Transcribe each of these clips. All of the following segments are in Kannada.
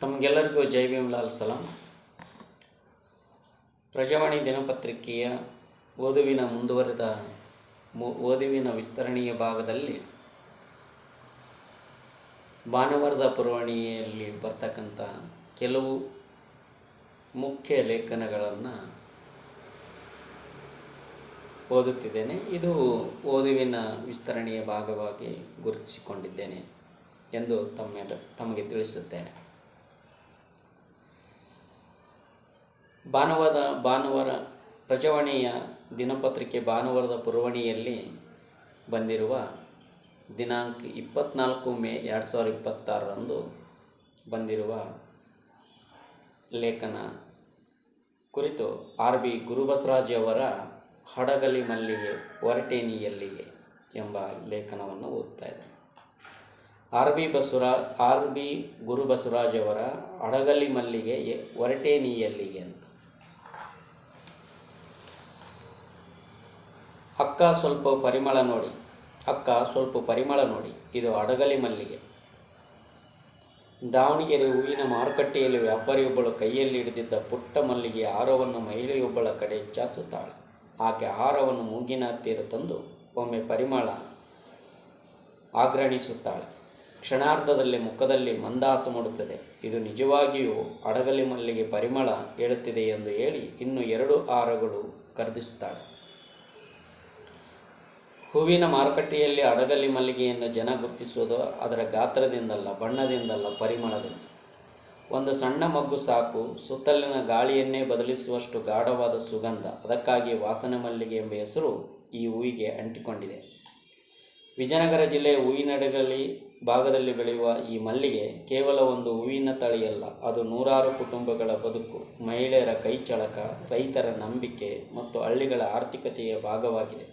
ತಮಗೆಲ್ಲರಿಗೂ ಜೈ ಭೀಮ್ಲಾಲ್ ಸಲಾಂ. ಪ್ರಜಾವಾಣಿ ದಿನಪತ್ರಿಕೆಯ ಓದುವಿನ ವಿಸ್ತರಣೆಯ ಭಾಗದಲ್ಲಿ ಭಾನುವಾರದ ಪುರವಣಿಯಲ್ಲಿ ಬರ್ತಕ್ಕಂಥ ಕೆಲವು ಮುಖ್ಯ ಲೇಖನಗಳನ್ನು ಓದುತ್ತಿದ್ದೇನೆ. ಇದು ಓದುವಿನ ವಿಸ್ತರಣೆಯ ಭಾಗವಾಗಿ ಗುರುತಿಸಿಕೊಂಡಿದ್ದೇನೆ ಎಂದು ತಮಗೆ ತಿಳಿಸುತ್ತೇನೆ. ಭಾನುವಾರ ಪ್ರಜಾವಾಣಿಯ ದಿನಪತ್ರಿಕೆ ಭಾನುವಾರದ ಪುರವಣಿಯಲ್ಲಿ ಬಂದಿರುವ ದಿನಾಂಕ 24 ಮೇ 2026ರಂದು ಬಂದಿರುವ ಲೇಖನ ಕುರಿತು RB ಗುರುಬಸವರಾಜ್ ಅವರ ಹಡಗಲಿ ಮಲ್ಲಿಗೆ ಹೊರಟೆ ನೀ ಎಲ್ಲಿಗೆ ಎಂಬ ಲೇಖನವನ್ನು ಓದ್ತಾ ಇದ್ದೇನೆ. RB ಗುರುಬಸವರಾಜ್ ಅವರ ಹಡಗಲಿ ಮಲ್ಲಿಗೆ ಹೊರಟೆ ನೀ ಎಲ್ಲಿಗೆ ಅಂತ. ಅಕ್ಕ ಸ್ವಲ್ಪ ಪರಿಮಳ ನೋಡಿ, ಇದು ಹಡಗಲಿ ಮಲ್ಲಿಗೆ. ದಾವಣಗೆರೆ ಹೂವಿನ ಮಾರುಕಟ್ಟೆಯಲ್ಲಿ ವ್ಯಾಪಾರಿಯೊಬ್ಬಳು ಕೈಯಲ್ಲಿ ಹಿಡಿದಿದ್ದ ಪುಟ್ಟ ಮಲ್ಲಿಗೆ ಹಾರವನ್ನು ಮಹಿಳೆಯೊಬ್ಬಳ ಕಡೆ ಚಾಚುತ್ತಾಳೆ. ಆಕೆ ಹಾರವನ್ನು ಮೂಗಿನ ಹತ್ತಿರ ತಂದು ಒಮ್ಮೆ ಪರಿಮಳ ಆಗ್ರಹಿಸುತ್ತಾಳೆ. ಕ್ಷಣಾರ್ಧದಲ್ಲಿ ಮುಖದಲ್ಲಿ ಮಂದಹಾಸ ಮೂಡುತ್ತದೆ. ಇದು ನಿಜವಾಗಿಯೂ ಹಡಗಲಿ ಮಲ್ಲಿಗೆ ಪರಿಮಳ ಹೇಳುತ್ತಿದೆ ಎಂದು ಹೇಳಿ ಇನ್ನು 2 ಹಾರಗಳು ಖರೀದಿಸುತ್ತಾಳೆ. ಹೂವಿನ ಮಾರುಕಟ್ಟೆಯಲ್ಲಿ ಹಡಗಲಿ ಮಲ್ಲಿಗೆಯನ್ನು ಜನ ಗುರುತಿಸುವುದು ಅದರ ಗಾತ್ರದಿಂದಲ್ಲ, ಬಣ್ಣದಿಂದಲ್ಲ, ಪರಿಮಳದಿಂದ. ಒಂದು ಸಣ್ಣ ಮಗ್ಗು ಸಾಕು, ಸುತ್ತಲಿನ ಗಾಳಿಯನ್ನೇ ಬದಲಿಸುವಷ್ಟು ಗಾಢವಾದ ಸುಗಂಧ. ಅದಕ್ಕಾಗಿ ವಾಸನೆ ಮಲ್ಲಿಗೆ ಎಂಬ ಹೆಸರು ಈ ಹೂವಿಗೆ ಅಂಟಿಕೊಂಡಿದೆ. ವಿಜಯನಗರ ಜಿಲ್ಲೆಯ ಹೂವಿನಡಗಲಿ ಭಾಗದಲ್ಲಿ ಬೆಳೆಯುವ ಈ ಮಲ್ಲಿಗೆ ಕೇವಲ ಒಂದು ಹೂವಿನ ತಳಿಯಲ್ಲ, ಅದು ನೂರಾರು ಕುಟುಂಬಗಳ ಬದುಕು, ಮಹಿಳೆಯರ ಕೈಚಳಕ, ರೈತರ ನಂಬಿಕೆ ಮತ್ತು ಹಳ್ಳಿಗಳ ಆರ್ಥಿಕತೆಯ ಭಾಗವಾಗಿದೆ.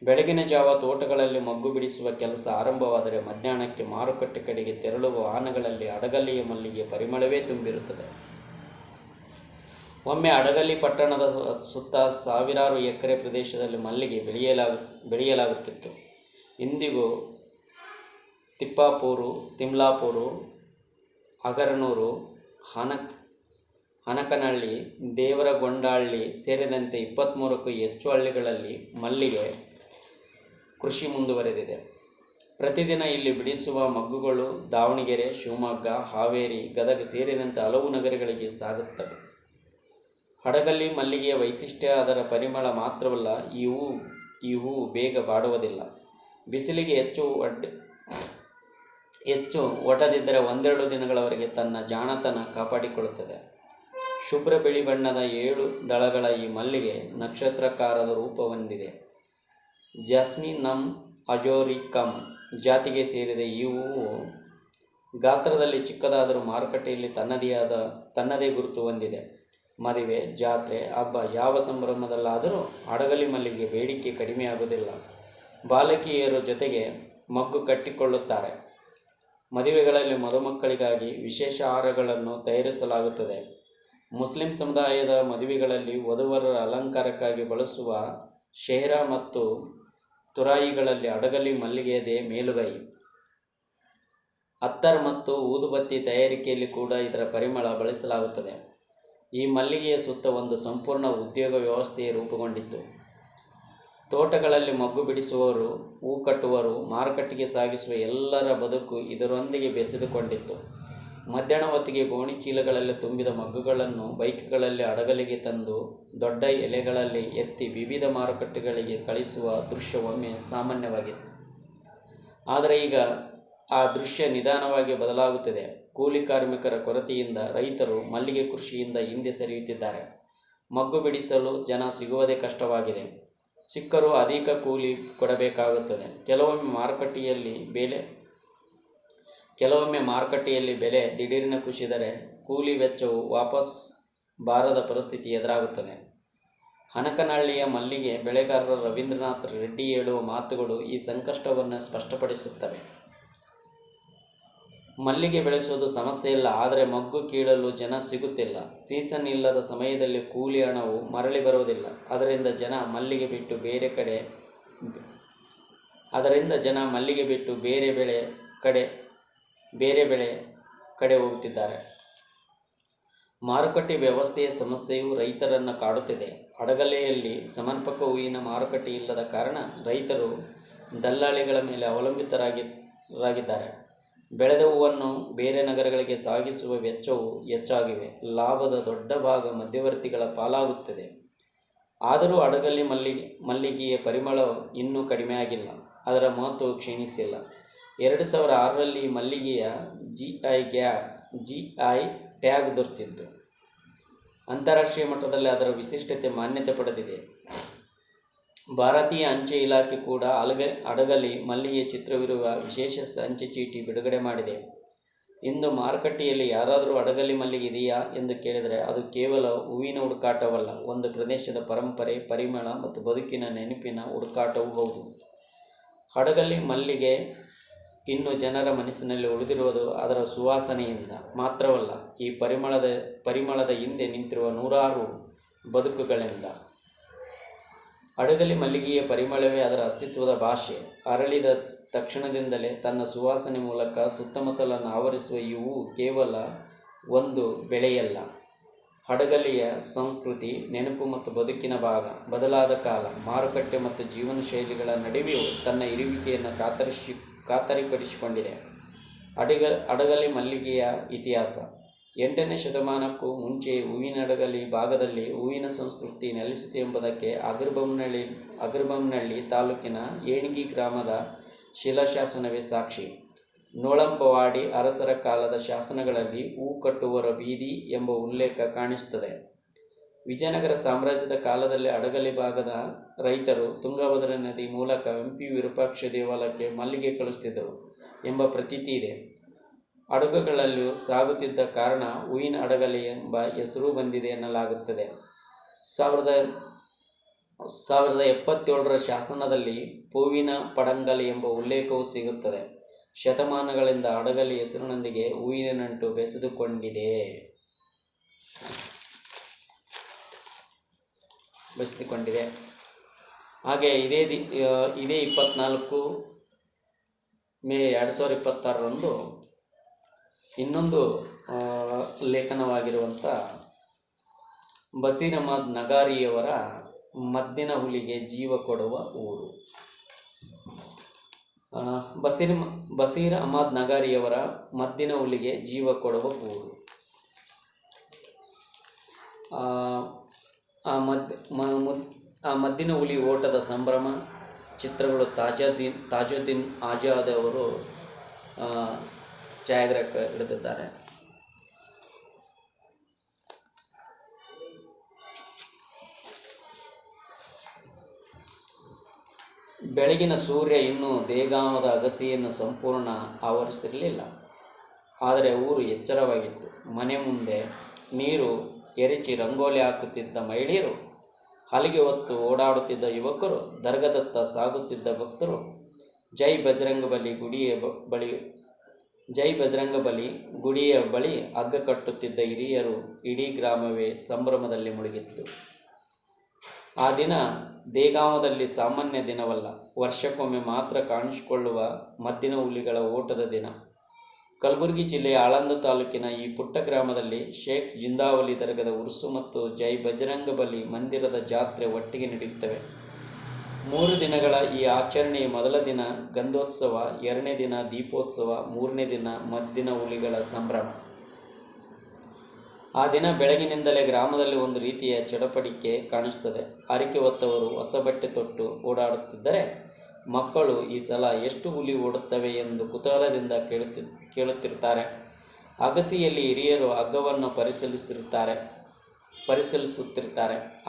ಬೆಳಗಿನ ಜಾವ ತೋಟಗಳಲ್ಲಿ ಮಗ್ಗು ಬಿಡಿಸುವ ಕೆಲಸ ಆರಂಭವಾದರೆ ಮಧ್ಯಾಹ್ನಕ್ಕೆ ಮಾರುಕಟ್ಟೆ ಕಡೆಗೆ ತೆರಳುವ ವಾಹನಗಳಲ್ಲಿ ಹಡಗಲಿಯ ಮಲ್ಲಿಗೆ ಪರಿಮಳವೇ ತುಂಬಿರುತ್ತದೆ. ಒಮ್ಮೆ ಹಡಗಲಿ ಪಟ್ಟಣದ ಸುತ್ತ ಸಾವಿರಾರು ಎಕರೆ ಪ್ರದೇಶದಲ್ಲಿ ಮಲ್ಲಿಗೆ ಬೆಳೆಯಲಾಗುತ್ತಿತ್ತು. ಇಂದಿಗೂ ತಿಪ್ಪಾಪೂರು, ತಿಮ್ಲಾಪೂರು, ಅಗರನೂರು, ಹನಕನಹಳ್ಳಿ, ದೇವರಗೊಂಡಹಳ್ಳಿ ಸೇರಿದಂತೆ 23ಕ್ಕೂ ಹೆಚ್ಚು ಹಳ್ಳಿಗಳಲ್ಲಿ ಮಲ್ಲಿಗೆ ಕೃಷಿ ಮುಂದುವರೆದಿದೆ. ಪ್ರತಿದಿನ ಇಲ್ಲಿ ಬಿಡಿಸುವ ಮಗ್ಗುಗಳು ದಾವಣಗೆರೆ, ಶಿವಮೊಗ್ಗ, ಹಾವೇರಿ, ಗದಗ ಸೇರಿದಂತೆ ಹಲವು ನಗರಗಳಿಗೆ ಸಾಗುತ್ತವೆ. ಹಡಗಲಿ ಮಲ್ಲಿಗೆಯ ವೈಶಿಷ್ಟ್ಯ ಅದರ ಪರಿಮಳ ಮಾತ್ರವಲ್ಲ, ಈ ಹೂವು ಬೇಗ ಬಾಡುವುದಿಲ್ಲ. ಬಿಸಿಲಿಗೆ ಹೆಚ್ಚು ಒಡ್ಡದಿದ್ದರೆ 1-2 ದಿನಗಳವರೆಗೆ ತನ್ನ ಜಾಣತನ ಕಾಪಾಡಿಕೊಳ್ಳುತ್ತದೆ. ಶುಭ್ರ ಬಿಳಿ ಬಣ್ಣದ 7 ದಳಗಳ ಈ ಮಲ್ಲಿಗೆ ನಕ್ಷತ್ರಾಕಾರದ ರೂಪ ಹೊಂದಿದೆ. ಜಾಸ್ಮಿನಮ್ ಅಜೋರಿಕಮ್ ಜಾತಿಗೆ ಸೇರಿದ ಈ ಹೂವು ಗಾತ್ರದಲ್ಲಿ ಚಿಕ್ಕದಾದರೂ ಮಾರುಕಟ್ಟೆಯಲ್ಲಿ ತನ್ನದೇ ಗುರುತು ಹೊಂದಿದೆ. ಮದುವೆ, ಜಾತ್ರೆ, ಹಬ್ಬ ಯಾವ ಸಂಭ್ರಮದಲ್ಲಾದರೂ ಹಡಗಲಿ ಮಲ್ಲಿಗೆ ಬೇಡಿಕೆ ಕಡಿಮೆಯಾಗುವುದಿಲ್ಲ. ಬಾಲಕಿಯರು ಜೊತೆಗೆ ಮಗ್ಗು ಕಟ್ಟಿಕೊಳ್ಳುತ್ತಾರೆ. ಮದುವೆಗಳಲ್ಲಿ ಮದುಮಕ್ಕಳಿಗಾಗಿ ವಿಶೇಷ ಹಾರಗಳನ್ನು ತಯಾರಿಸಲಾಗುತ್ತದೆ. ಮುಸ್ಲಿಂ ಸಮುದಾಯದ ಮದುವೆಗಳಲ್ಲಿ ವಧುವರರ ಅಲಂಕಾರಕ್ಕಾಗಿ ಬಳಸುವ ಶೆಹ್ರಾ ಮತ್ತು ತುರಾಯಿಗಳಲ್ಲಿ ಹಡಗಲಿ ಮಲ್ಲಿಗೆಯದೇ ಮೇಲುಗೈ. ಅತ್ತರ್ ಮತ್ತು ಊದುಬತ್ತಿ ತಯಾರಿಕೆಯಲ್ಲಿ ಕೂಡ ಇದರ ಪರಿಮಳ ಬಳಸಲಾಗುತ್ತದೆ. ಈ ಮಲ್ಲಿಗೆಯ ಸುತ್ತ ಒಂದು ಸಂಪೂರ್ಣ ಉದ್ಯೋಗ ವ್ಯವಸ್ಥೆಯೇ ರೂಪುಗೊಂಡಿತ್ತು. ತೋಟಗಳಲ್ಲಿ ಮಗ್ಗು ಬಿಡಿಸುವವರು, ಹೂ ಕಟ್ಟುವರು, ಮಾರುಕಟ್ಟೆಗೆ ಸಾಗಿಸುವ ಎಲ್ಲರ ಬದುಕು ಇದರೊಂದಿಗೆ ಬೆಸೆದುಕೊಂಡಿತ್ತು. ಮಧ್ಯಾಹ್ನ ಹೊತ್ತಿಗೆ ಗೋಣಿ ಚೀಲಗಳಲ್ಲಿ ತುಂಬಿದ ಮಗ್ಗುಗಳನ್ನು ಬೈಕ್ಗಳಲ್ಲಿ ಹಡಗಲಿಗೆ ತಂದು ದೊಡ್ಡ ಎಲೆಗಳಲ್ಲಿ ಎತ್ತಿ ವಿವಿಧ ಮಾರುಕಟ್ಟೆಗಳಿಗೆ ಕಳಿಸುವ ದೃಶ್ಯ ಒಮ್ಮೆ ಸಾಮಾನ್ಯವಾಗಿತ್ತು. ಆದರೆ ಈಗ ಆ ದೃಶ್ಯ ನಿಧಾನವಾಗಿ ಬದಲಾಗುತ್ತಿದೆ. ಕೂಲಿ ಕಾರ್ಮಿಕರ ಕೊರತೆಯಿಂದ ರೈತರು ಮಲ್ಲಿಗೆ ಕೃಷಿಯಿಂದ ಹಿಂದೆ ಸರಿಯುತ್ತಿದ್ದಾರೆ. ಮಗ್ಗು ಬಿಡಿಸಲು ಜನ ಸಿಗುವುದೇ ಕಷ್ಟವಾಗಿದೆ. ಸಿಕ್ಕರೂ ಅಧಿಕ ಕೂಲಿ ಕೊಡಬೇಕಾಗುತ್ತದೆ. ಕೆಲವೊಮ್ಮೆ ಮಾರುಕಟ್ಟೆಯಲ್ಲಿ ಬೆಲೆ ದಿಢೀರನೆ ಕುಸಿದರೆ ಕೂಲಿ ವೆಚ್ಚವು ವಾಪಸ್ ಬಾರದ ಪರಿಸ್ಥಿತಿ ಎದುರಾಗುತ್ತದೆ. ಹನಕನಹಳ್ಳಿಯ ಮಲ್ಲಿಗೆ ಬೆಳೆಗಾರರ ರವೀಂದ್ರನಾಥ್ ರೆಡ್ಡಿ ಹೇಳುವ ಮಾತುಗಳು ಈ ಸಂಕಷ್ಟವನ್ನು ಸ್ಪಷ್ಟಪಡಿಸುತ್ತವೆ. ಮಲ್ಲಿಗೆ ಬೆಳೆಸುವುದು ಸಮಸ್ಯೆಯಿಲ್ಲ, ಆದರೆ ಮಗ್ಗು ಕೀಳಲು ಜನ ಸಿಗುತ್ತಿಲ್ಲ. ಸೀಸನ್ ಇಲ್ಲದ ಸಮಯದಲ್ಲಿ ಕೂಲಿ ಹಣವು ಮರಳಿ ಬರುವುದಿಲ್ಲ. ಅದರಿಂದ ಜನ ಮಲ್ಲಿಗೆ ಬಿಟ್ಟು ಬೇರೆ ಬೆಳೆ ಕಡೆ ಹೋಗುತ್ತಿದ್ದಾರೆ. ಮಾರುಕಟ್ಟೆ ವ್ಯವಸ್ಥೆಯ ಸಮಸ್ಯೆಯು ರೈತರನ್ನು ಕಾಡುತ್ತಿದೆ. ಅಡಗಲೆಯಲ್ಲಿ ಸಮರ್ಪಕ ಹೂವಿನ ಮಾರುಕಟ್ಟೆ ಇಲ್ಲದ ಕಾರಣ ರೈತರು ದಲ್ಲಾಳಿಗಳ ಮೇಲೆ ಅವಲಂಬಿತರಾಗಿದ್ದಾರೆ. ಬೆಳೆದ ಹೂವನ್ನು ಬೇರೆ ನಗರಗಳಿಗೆ ಸಾಗಿಸುವ ವೆಚ್ಚವು ಹೆಚ್ಚಾಗಿವೆ. ಲಾಭದ ದೊಡ್ಡ ಭಾಗ ಮಧ್ಯವರ್ತಿಗಳ ಪಾಲಾಗುತ್ತದೆ. ಆದರೂ ಅಡಗಲಿ ಮಲ್ಲಿಗೆಯ ಪರಿಮಳ ಇನ್ನೂ ಕಡಿಮೆಯಾಗಿಲ್ಲ. ಅದರ ಮಹತ್ವವು ಕ್ಷೀಣಿಸಿಲ್ಲ. 2006ರಲ್ಲಿ ಮಲ್ಲಿಗೆಯ GI ಟ್ಯಾಗ್ ದೊರೆತಿದ್ದು, ಅಂತಾರಾಷ್ಟ್ರೀಯ ಮಟ್ಟದಲ್ಲಿ ಅದರ ವಿಶಿಷ್ಟತೆ ಮಾನ್ಯತೆ ಪಡೆದಿದೆ. ಭಾರತೀಯ ಅಂಚೆ ಇಲಾಖೆ ಕೂಡ ಅಡಗಲಿ ಮಲ್ಲಿಗೆಯ ಚಿತ್ರವಿರುವ ವಿಶೇಷ ಅಂಚೆ ಚೀಟಿ ಬಿಡುಗಡೆ ಮಾಡಿದೆ. ಇಂದು ಮಾರುಕಟ್ಟೆಯಲ್ಲಿ ಯಾರಾದರೂ ಅಡಗಲಿ ಮಲ್ಲಿಗೆ ಇದೆಯಾ ಎಂದು ಕೇಳಿದರೆ ಅದು ಕೇವಲ ಹೂವಿನ ಹುಡುಕಾಟವಲ್ಲ, ಒಂದು ಪ್ರದೇಶದ ಪರಂಪರೆ, ಪರಿಮಳ ಮತ್ತು ಬದುಕಿನ ನೆನಪಿನ ಹುಡುಕಾಟವೂ ಹೌದು. ಅಡಗಲಿ ಮಲ್ಲಿಗೆ ಇನ್ನು ಜನರ ಮನಸ್ಸಿನಲ್ಲಿ ಉಳಿದಿರುವುದು ಅದರ ಸುವಾಸನೆಯಿಂದ ಮಾತ್ರವಲ್ಲ, ಈ ಪರಿಮಳದ ಹಿಂದೆ ನಿಂತಿರುವ ನೂರಾರು ಬದುಕುಗಳಿಂದ. ಅಡಗಲಿ ಮಲ್ಲಿಗೆಯ ಪರಿಮಳವೇ ಅದರ ಅಸ್ತಿತ್ವದ ಭಾಷೆ. ಅರಳಿದ ತಕ್ಷಣದಿಂದಲೇ ತನ್ನ ಸುವಾಸನೆ ಮೂಲಕ ಸುತ್ತಮುತ್ತಲನ್ನು ಆವರಿಸುವ ಈ ಹೂವು ಕೇವಲ ಒಂದು ಬೆಳೆಯಲ್ಲ, ಅಡಗಲಿಯ ಸಂಸ್ಕೃತಿ, ನೆನಪು ಮತ್ತು ಬದುಕಿನ ಭಾಗ. ಬದಲಾದ ಕಾಲ, ಮಾರುಕಟ್ಟೆ ಮತ್ತು ಜೀವನ ಶೈಲಿಗಳ ನಡುವೆಯೂ ತನ್ನ ಇರುವಿಕೆಯನ್ನು ಖಾತರಿಪಡಿಸಿಕೊಂಡಿದೆ. ಅಡಗಲಿ ಮಲ್ಲಿಗೆಯ ಇತಿಹಾಸ 8ನೇ ಶತಮಾನಕ್ಕೂ ಮುಂಚೆ ಹೂವಿನಡಗಲಿ ಭಾಗದಲ್ಲಿ ಹೂವಿನ ಸಂಸ್ಕೃತಿ ನೆಲೆಸಿತು ಎಂಬುದಕ್ಕೆ ಅಗರ್ಬೊಮ್ಮನಹಳ್ಳಿ ತಾಲೂಕಿನ ಏಣಿಗಿ ಗ್ರಾಮದ ಶಿಲಾಶಾಸನವೇ ಸಾಕ್ಷಿ. ನೋಳಂಬವಾಡಿ ಅರಸರ ಕಾಲದ ಶಾಸನಗಳಲ್ಲಿ ಹೂ ಕಟ್ಟುವರ ಬೀದಿ ಎಂಬ ಉಲ್ಲೇಖ ಕಾಣಿಸುತ್ತದೆ. ವಿಜಯನಗರ ಸಾಮ್ರಾಜ್ಯದ ಕಾಲದಲ್ಲಿ ಅಡಗಲಿ ಭಾಗದ ರೈತರು ತುಂಗಭದ್ರಾ ನದಿ ಮೂಲಕ ಹಂಪಿ ವಿರೂಪಾಕ್ಷ ದೇವಾಲಯಕ್ಕೆ ಮಲ್ಲಿಗೆ ಕಳಿಸುತ್ತಿದ್ದರು ಎಂಬ ಪ್ರತೀತಿ ಇದೆ. ಹಡಗುಗಳಲ್ಲೂ ಸಾಗುತ್ತಿದ್ದ ಕಾರಣ ಹೂವಿನ ಅಡಗಲಿ ಎಂಬ ಹೆಸರು ಬಂದಿದೆ ಎನ್ನಲಾಗುತ್ತದೆ. 1077ರ ಶಾಸನದಲ್ಲಿ ಹೂವಿನ ಪಡಂಗಲಿ ಎಂಬ ಉಲ್ಲೇಖವೂ ಸಿಗುತ್ತದೆ. ಶತಮಾನಗಳಿಂದ ಅಡಗಲಿ ಹೆಸರಿನೊಂದಿಗೆ ಹೂವಿನ ನಂಟು ಬೆಸೆದುಕೊಂಡಿದೆ. ಹಾಗೆ ಇದೇ 24 ಮೇ 2026ರಂದು ಇನ್ನೊಂದು ಲೇಖನವಾಗಿರುವಂಥ ಬಸೀರ್ ಅಹಮದ್ ನಗಾರಿಯವರ ಮದ್ದಿನ ಹುಲಿಗೆ ಜೀವ ಕೊಡುವ ಊರು. ಬಸೀರ್ ಅಹಮದ್ ನಗಾರಿಯವರ ಮದ್ದಿನ ಹುಲಿಗೆ ಜೀವ ಕೊಡುವ ಊರು. ಆ ಮದ್ದಿನ ಹುಲಿ ಓಟದ ಸಂಭ್ರಮ ಚಿತ್ರಗಳು ತಾಜುದ್ದೀನ್ ಆಜಾದ್ ಅವರು ಛಾಯಾಗ್ರಾಹಕ ಹಿಡಿದಿದ್ದಾರೆ. ಬೆಳಗಿನ ಸೂರ್ಯ ಇನ್ನೂ ದೇಗಾಂವದ ಅಗಸಿಯನ್ನು ಸಂಪೂರ್ಣ ಆವರಿಸಿರಲಿಲ್ಲ. ಆದರೆ ಊರು ಎಚ್ಚರವಾಗಿತ್ತು. ಮನೆ ಮುಂದೆ ನೀರು ಎರಚಿ ರಂಗೋಲಿ ಹಾಕುತ್ತಿದ್ದ ಮಹಿಳೆಯರು, ಹಲಿಗೆ ಹೊತ್ತು ಓಡಾಡುತ್ತಿದ್ದ ಯುವಕರು, ದರ್ಗದತ್ತ ಸಾಗುತ್ತಿದ್ದ ಭಕ್ತರು, ಜೈ ಬಜರಂಗ ಬಲಿ ಗುಡಿಯ ಬಳಿ ಹಗ್ಗ ಕಟ್ಟುತ್ತಿದ್ದ ಹಿರಿಯರು, ಇಡೀ ಗ್ರಾಮವೇ ಸಂಭ್ರಮದಲ್ಲಿ ಮುಳುಗಿತ್ತು. ಆ ದಿನ ದೇಗಾಂವದಲ್ಲಿ ಸಾಮಾನ್ಯ ದಿನವಲ್ಲ, ವರ್ಷಕ್ಕೊಮ್ಮೆ ಮಾತ್ರ ಕಾಣಿಸಿಕೊಳ್ಳುವ ಮದ್ದಿನ ಹುಲಿಗಳ ಓಟದ ದಿನ. ಕಲಬುರಗಿ ಜಿಲ್ಲೆಯ ಆಳಂದ ತಾಲೂಕಿನ ಈ ಪುಟ್ಟ ಗ್ರಾಮದಲ್ಲಿ ಶೇಖ್ ಜಿಂದಾವಲಿ ದರ್ಗದ ಉರುಸು ಮತ್ತು ಜೈ ಬಜರಂಗ ಬಲಿ ಮಂದಿರದ ಜಾತ್ರೆ ಒಟ್ಟಿಗೆ ನಡೆಯುತ್ತವೆ. 3 ದಿನಗಳ ಈ ಆಚರಣೆಯ ಮೊದಲ ದಿನ ಗಂಧೋತ್ಸವ, 2ನೇ ದಿನ ದೀಪೋತ್ಸವ, 3ನೇ ದಿನ ಮದ್ದಿನ ಹುಲಿಗಳ ಸಂಭ್ರಮ. ಆ ದಿನ ಬೆಳಗಿನಿಂದಲೇ ಗ್ರಾಮದಲ್ಲಿ ಒಂದು ರೀತಿಯ ಚಡಪಡಿಕೆ ಕಾಣಿಸುತ್ತದೆ. ಹರಕೆ ಹೊತ್ತವರು ಹೊಸ ಬಟ್ಟೆ ತೊಟ್ಟು ಓಡಾಡುತ್ತಿದ್ದರೆ, ಮಕ್ಕಳು ಈ ಸಲ ಎಷ್ಟು ಹುಲಿ ಓಡುತ್ತವೆ ಎಂದು ಕುತೂಹಲದಿಂದ ಕೇಳುತ್ತಿರುತ್ತಾರೆ. ಅಗಸಿಯಲ್ಲಿ ಹಿರಿಯರು ಹಗ್ಗವನ್ನು ಪರಿಶೀಲಿಸುತ್ತಿರುತ್ತಾರೆ.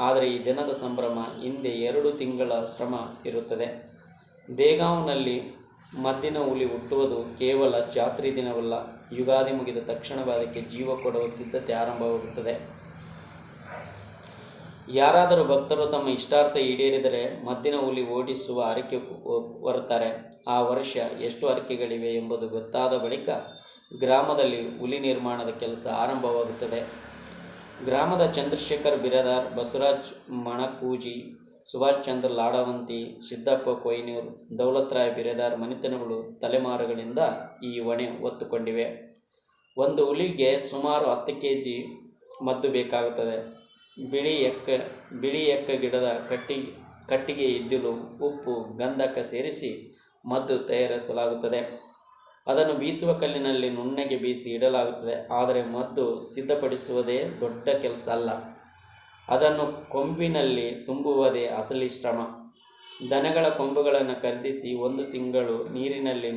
ಆದರೆ ಈ ದಿನದ ಸಂಭ್ರಮ ಹಿಂದೆ 2 ತಿಂಗಳ ಶ್ರಮ ಇರುತ್ತದೆ. ದೇಗಾಂವ್ನಲ್ಲಿ ಮದ್ದಿನ ಹುಲಿ ಹುಟ್ಟುವುದು ಕೇವಲ ಜಾತ್ರೆ ದಿನವಲ್ಲ, ಯುಗಾದಿ ಮುಗಿದ ತಕ್ಷಣವೇ ಅದಕ್ಕೆ ಜೀವ ಕೊಡುವ ಸಿದ್ಧತೆ ಆರಂಭವಾಗುತ್ತದೆ. ಯಾರಾದರೂ ಭಕ್ತರು ತಮ್ಮ ಇಷ್ಟಾರ್ಥ ಈಡೇರಿದರೆ ಮದ್ದಿನ ಹುಲಿ ಓಡಿಸುವ ಹರಕೆ ಹೊರುತ್ತಾರೆ. ಆ ವರ್ಷ ಎಷ್ಟು ಹರಕೆಗಳಿವೆ ಎಂಬುದು ಗೊತ್ತಾದ ಬಳಿಕ ಗ್ರಾಮದಲ್ಲಿ ಹುಲಿ ನಿರ್ಮಾಣದ ಕೆಲಸ ಆರಂಭವಾಗುತ್ತದೆ. ಗ್ರಾಮದ ಚಂದ್ರಶೇಖರ್ ಬಿರಾದಾರ್, ಬಸವರಾಜ್ ಮಣಕೂಜಿ, ಸುಭಾಷ್ ಚಂದ್ರ ಲಾಡವಂತಿ, ಸಿದ್ದಪ್ಪ ಕೊಯ್ನೂರ್, ದೌಲತ್ ರಾಯ್ ಬಿರಾದಾರ್ ಮನೆತನಗಳು ತಲೆಮಾರುಗಳಿಂದ ಈ ಹೊಣೆ ಹೊತ್ತುಕೊಂಡಿವೆ. ಒಂದು ಹುಲಿಗೆ ಸುಮಾರು 10 kg ಮದ್ದು ಬೇಕಾಗುತ್ತದೆ. ಬಿಳಿ ಎಕ್ಕ ಗಿಡದ ಕಟ್ಟಿಗೆ ಇದ್ದಿಲು, ಉಪ್ಪು, ಗಂಧಕ ಸೇರಿಸಿ ಮದ್ದು ತಯಾರಿಸಲಾಗುತ್ತದೆ. ಅದನ್ನು ಬೀಸುವ ಕಲ್ಲಿನಲ್ಲಿ ನುಣ್ಣಗೆ ಬೀಸಿ ಇಡಲಾಗುತ್ತದೆ. ಆದರೆ ಮದ್ದು ಸಿದ್ಧಪಡಿಸುವುದೇ ದೊಡ್ಡ ಕೆಲಸ ಅಲ್ಲ, ಅದನ್ನು ಕೊಂಬಿನಲ್ಲಿ ತುಂಬಿಸುವುದೇ ಅಸಲಿ ಶ್ರಮ. ದನಗಳ ಕೊಂಬುಗಳನ್ನು ಖರೀದಿಸಿ 1 ತಿಂಗಳು ನೀರಿನಲ್ಲಿ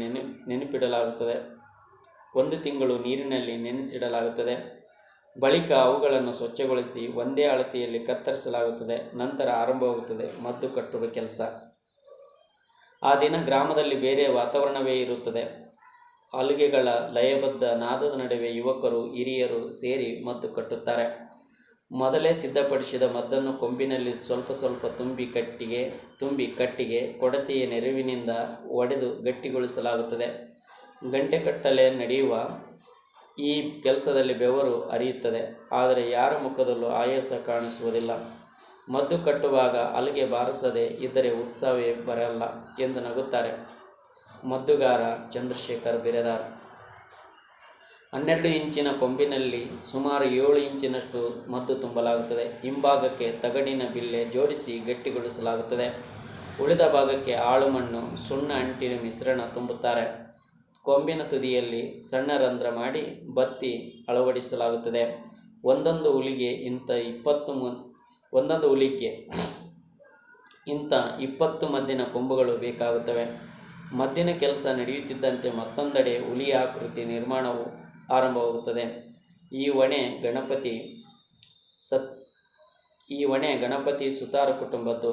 ನೆನೆಸಿಡಲಾಗುತ್ತದೆ. ಬಳಿಕ ಅವುಗಳನ್ನು ಸ್ವಚ್ಛಗೊಳಿಸಿ ಒಂದೇ ಅಳತೆಯಲ್ಲಿ ಕತ್ತರಿಸಲಾಗುತ್ತದೆ. ನಂತರ ಆರಂಭವಾಗುತ್ತದೆ ಮದ್ದು ಕಟ್ಟುವ ಕೆಲಸ. ಆ ದಿನ ಗ್ರಾಮದಲ್ಲಿ ಬೇರೆ ವಾತಾವರಣವೇ ಇರುತ್ತದೆ. ಹಲಗೆಗಳ ಲಯಬದ್ಧ ನಾದದ ನಡುವೆ ಯುವಕರು, ಹಿರಿಯರು ಸೇರಿ ಮದ್ದು ಕಟ್ಟುತ್ತಾರೆ. ಮೊದಲೇ ಸಿದ್ಧಪಡಿಸಿದ ಮದ್ದನ್ನು ಕೊಂಬಿನಲ್ಲಿ ಸ್ವಲ್ಪ ಸ್ವಲ್ಪ ತುಂಬಿ ಕಟ್ಟಿಗೆ ಕೊಡತಿಯ ನೆರವಿನಿಂದ ಒಡೆದು ಗಟ್ಟಿಗೊಳಿಸಲಾಗುತ್ತದೆ. ಗಂಟೆಗಟ್ಟಲೆ ನಡೆಯುವ ಈ ಕೆಲಸದಲ್ಲಿ ಬೆವರು ಹರಿಯುತ್ತದೆ. ಆದರೆ ಯಾರ ಮುಖದಲ್ಲೂ ಆಯಾಸ ಕಾಣಿಸುವುದಿಲ್ಲ. ಮದ್ದು ಕಟ್ಟುವಾಗ ಹಲಗೆ ಬಾರಿಸದೆ ಇದ್ದರೆ ಉತ್ಸಾಹವೇ ಬರಲ್ಲ ಎಂದು ನಗುತ್ತಾರೆ ಮದ್ದುಗಾರ ಚಂದ್ರಶೇಖರ್ ಬಿರಾದಾರ್. 12 ಇಂಚಿನ ಕೊಂಬಿನಲ್ಲಿ ಸುಮಾರು 7 ಇಂಚಿನಷ್ಟು ಮದ್ದು ತುಂಬಲಾಗುತ್ತದೆ. ಹಿಂಭಾಗಕ್ಕೆ ತಗಡಿನ ಬಿಲ್ಲೆ ಜೋಡಿಸಿ ಗಟ್ಟಿಗೊಳಿಸಲಾಗುತ್ತದೆ. ಉಳಿದ ಭಾಗಕ್ಕೆ ಆಳುಮಣ್ಣು, ಸುಣ್ಣ ಅಂಟಿನ ಮಿಶ್ರಣ ತುಂಬುತ್ತಾರೆ. ಕೊಂಬಿನ ತುದಿಯಲ್ಲಿ ಸಣ್ಣ ರಂಧ್ರ ಮಾಡಿ ಬತ್ತಿ ಅಳವಡಿಸಲಾಗುತ್ತದೆ. ಒಂದೊಂದು ಹುಲಿಗೆ ಇಂಥ 20 ಮದ್ದಿನ ಕೊಂಬುಗಳು ಬೇಕಾಗುತ್ತವೆ. ಮದ್ದಿನ ಕೆಲಸ ನಡೆಯುತ್ತಿದ್ದಂತೆ ಮತ್ತೊಂದೆಡೆ ಹುಲಿಯ ಆಕೃತಿ ನಿರ್ಮಾಣವು ಆರಂಭವಾಗುತ್ತದೆ. ಈ ಹೊಣೆ ಗಣಪತಿ ಸುತಾರ ಕುಟುಂಬದ್ದು.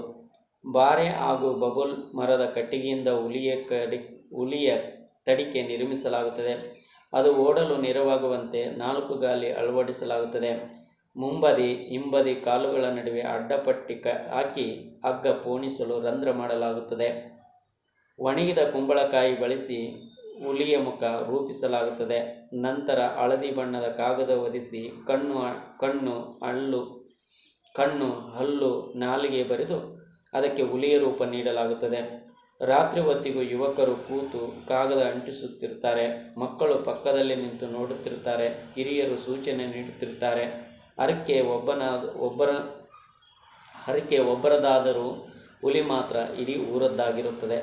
ಬಾರೆ ಹಾಗೂ ಬಬುಲ್ ಮರದ ಕಟ್ಟಿಗೆಯಿಂದ ಹುಲಿಯ ತಡಿಕೆ ನಿರ್ಮಿಸಲಾಗುತ್ತದೆ. ಅದು ಓಡಲು ನೆರವಾಗುವಂತೆ 4 ಗಾಲಿ ಅಳವಡಿಸಲಾಗುತ್ತದೆ. ಮುಂಬದಿ ಹಿಂಬದಿ ಕಾಲುಗಳ ನಡುವೆ ಅಡ್ಡಪಟ್ಟಿ ಹಾಕಿ ಹಗ್ಗ ಪೋಣಿಸಲು ರಂಧ್ರ ಮಾಡಲಾಗುತ್ತದೆ. ಒಣಗಿದ ಕುಂಬಳಕಾಯಿ ಬಳಸಿ ಹುಲಿಯ ಮುಖ ರೂಪಿಸಲಾಗುತ್ತದೆ. ನಂತರ ಹಳದಿ ಬಣ್ಣದ ಕಾಗದ ಹೊದಿಸಿ ಕಣ್ಣು, ಹಲ್ಲು, ನಾಲಿಗೆ ಬರೆದು ಅದಕ್ಕೆ ಹುಲಿಯ ರೂಪ ನೀಡಲಾಗುತ್ತದೆ. ರಾತ್ರಿ ಹೊತ್ತಿಗೂ ಯುವಕರು ಕೂತು ಕಾಗದ ಅಂಟಿಸುತ್ತಿರುತ್ತಾರೆ. ಮಕ್ಕಳು ಪಕ್ಕದಲ್ಲಿ ನಿಂತು ನೋಡುತ್ತಿರುತ್ತಾರೆ. ಹಿರಿಯರು ಸೂಚನೆ ನೀಡುತ್ತಿರುತ್ತಾರೆ. ಹರಕೆ ಒಬ್ಬರದಾದರೂ ಹುಲಿ ಮಾತ್ರ ಇಡೀ ಊರದ್ದಾಗಿರುತ್ತದೆ.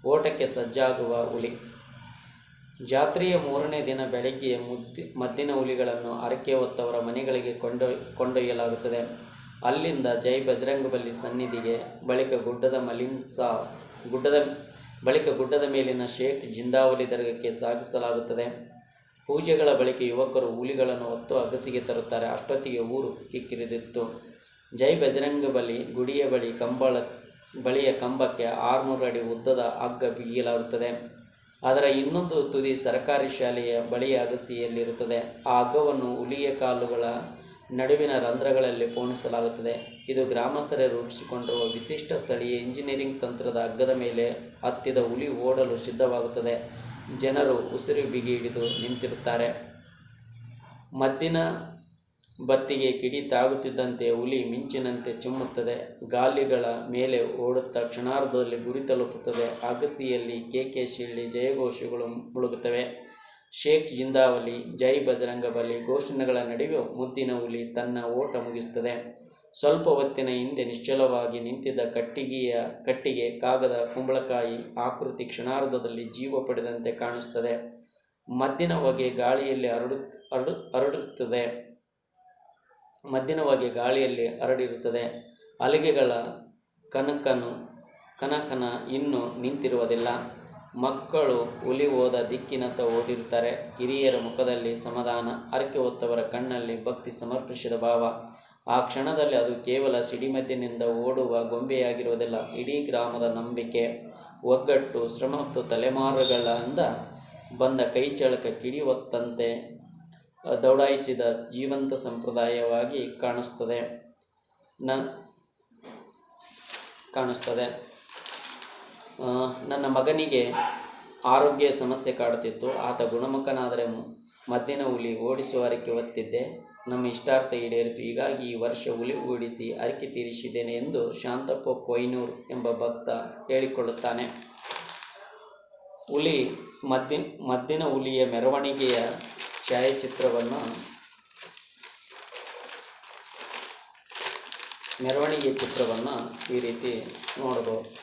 ಓಟಕ್ಕೆ ಸಜ್ಜಾಗುವ ಹುಲಿ. ಜಾತ್ರೆಯ 3ನೇ ದಿನ ಬೆಳಗ್ಗೆ ಮದ್ದಿನ ಹುಲಿಗಳನ್ನು ಹರಕೆ ಹೊತ್ತವರ ಮನೆಗಳಿಗೆ ಕೊಂಡೊಯ್ಯಲಾಗುತ್ತದೆ. ಅಲ್ಲಿಂದ ಜೈ ಬಜರಂಗಬಲಿ ಸನ್ನಿಧಿಗೆ, ಬಳಿಕ ಗುಡ್ಡದ ಮೇಲಿನ ಶೇಖ್ ಜಿಂದಾವಲಿ ದರ್ಗಕ್ಕೆ ಸಾಗಿಸಲಾಗುತ್ತದೆ. ಪೂಜೆಗಳ ಬಳಿಕ ಯುವಕರು ಹುಲಿಗಳನ್ನು ಹೊತ್ತು ಅಗಸಿಗೆ ತರುತ್ತಾರೆ. ಅಷ್ಟೊತ್ತಿಗೆ ಊರು ಕಿಕ್ಕಿರಿದಿತ್ತು. ಜೈ ಬಜರಂಗಬಲಿ ಗುಡಿಯ ಬಳಿಯ ಕಂಬಕ್ಕೆ 600 ಅಡಿ ಉದ್ದದ ಹಗ್ಗ ಬಿಗಿಯಲಾಗುತ್ತದೆ. ಅದರ ಇನ್ನೊಂದು ತುದಿ ಸರ್ಕಾರಿ ಶಾಲೆಯ ಬಳಿಯ ಅಗಸಿಯಲ್ಲಿರುತ್ತದೆ. ಆ ಹಗ್ಗವನ್ನು ಹುಲಿಯ ಕಾಲುಗಳ ನಡುವಿನ ರಂಧ್ರಗಳಲ್ಲಿ ಪೋಣಿಸಲಾಗುತ್ತದೆ. ಇದು ಗ್ರಾಮಸ್ಥರೇ ರೂಪಿಸಿಕೊಂಡಿರುವ ವಿಶಿಷ್ಟ ಸ್ಥಳೀಯ ಇಂಜಿನಿಯರಿಂಗ್ ತಂತ್ರದ ಹಗ್ಗದ ಮೇಲೆ ಹತ್ತಿದ ಹುಲಿ ಓಡಲು ಸಿದ್ಧವಾಗುತ್ತದೆ. ಜನರು ಉಸಿರು ಬಿಗಿ ಹಿಡಿದು ನಿಂತಿರುತ್ತಾರೆ. ಮದ್ದಿನ ಬತ್ತಿಗೆ ಕಿಡಿ ತಾಗುತ್ತಿದ್ದಂತೆ ಹುಲಿ ಮಿಂಚಿನಂತೆ ಚಿಮ್ಮುತ್ತದೆ. ಗಾಲಿಗಳ ಮೇಲೆ ಓಡುತ್ತಾ ಕ್ಷಣಾರ್ಧದಲ್ಲಿ ಗುರಿ ತಲುಪುತ್ತದೆ. ಅಗಸಿಯಲ್ಲಿ ಕೇಕೆ, ಶಿಳ್ಳಿ, ಜಯಘೋಷಗಳು ಮುಳುಗುತ್ತವೆ. ಶೇಖ್ ಜಿಂದಾವಲಿ, ಜೈ ಬಜರಂಗಬಲಿ ಘೋಷಣೆಗಳ ನಡುವೆ ಮುದ್ದಿನ ಹುಲಿ ತನ್ನ ಓಟ ಮುಗಿಸುತ್ತದೆ. ಸ್ವಲ್ಪ ಹೊತ್ತಿನ ಹಿಂದೆ ನಿಶ್ಚಲವಾಗಿ ನಿಂತಿದ್ದ ಕಟ್ಟಿಗೆ, ಕಾಗದ, ಕುಂಬಳಕಾಯಿ ಆಕೃತಿ ಕ್ಷಣಾರ್ಧದಲ್ಲಿ ಜೀವ ಪಡೆದಂತೆ ಕಾಣಿಸುತ್ತದೆ. ಮದ್ದಿನ ಹೊಗೆ ಗಾಳಿಯಲ್ಲಿ ಹರಡಿರುತ್ತದೆ. ಹಲಗೆಗಳ ಕನಕನ ಇನ್ನೂ ನಿಂತಿರುವುದಿಲ್ಲ. ಮಕ್ಕಳು ಹುಲಿ ಹೋದ ದಿಕ್ಕಿನತ್ತ ಓಡಿರುತ್ತಾರೆ. ಹಿರಿಯರ ಮುಖದಲ್ಲಿ ಸಮಾಧಾನ, ಹರಕೆ ಹೊತ್ತವರ ಕಣ್ಣಲ್ಲಿ ಭಕ್ತಿ ಸಮರ್ಪಿಸಿದ ಭಾವ. ಆ ಕ್ಷಣದಲ್ಲಿ ಅದು ಕೇವಲ ಸಿಡಿಮದ್ದಿನಿಂದ ಓಡುವ ಗೊಂಬೆಯಾಗಿರುವುದಿಲ್ಲ. ಇಡೀ ಗ್ರಾಮದ ನಂಬಿಕೆ, ಒಗ್ಗಟ್ಟು, ಶ್ರಮ ಮತ್ತು ತಲೆಮಾರುಗಳಿಂದ ಬಂದ ಕೈಚಳಕ ಕಿಡಿ ಹೊತ್ತಂತೆ ದೌಡಾಯಿಸಿದ ಜೀವಂತ ಸಂಪ್ರದಾಯವಾಗಿ ಕಾಣಿಸುತ್ತದೆ. ನನ್ನ ಮಗನಿಗೆ ಆರೋಗ್ಯ ಸಮಸ್ಯೆ ಕಾಡುತ್ತಿತ್ತು. ಆತ ಗುಣಮುಖನಾದರೆ ಮದ್ದಿನ ಹುಲಿ ಓಡಿಸುವ ಹರಕೆ ಹೊತ್ತಿದ್ದೆ. ನಮ್ಮ ಇಷ್ಟಾರ್ಥ ಈಡೇರಿತು. ಹೀಗಾಗಿ ಈ ವರ್ಷ ಹುಲಿ ಹೂಡಿಸಿ ಹರಕೆ ತೀರಿಸಿದ್ದೇನೆ ಎಂದು ಶಾಂತಪ್ಪ ಕೊಯ್ನೂರು ಎಂಬ ಭಕ್ತ ಹೇಳಿಕೊಳ್ಳುತ್ತಾನೆ. ಹುಲಿ ಮದ್ದಿನ ಹುಲಿಯ ಮೆರವಣಿಗೆಯ ಛಾಯಾಚಿತ್ರವನ್ನು ಈ ರೀತಿ ನೋಡಬಹುದು.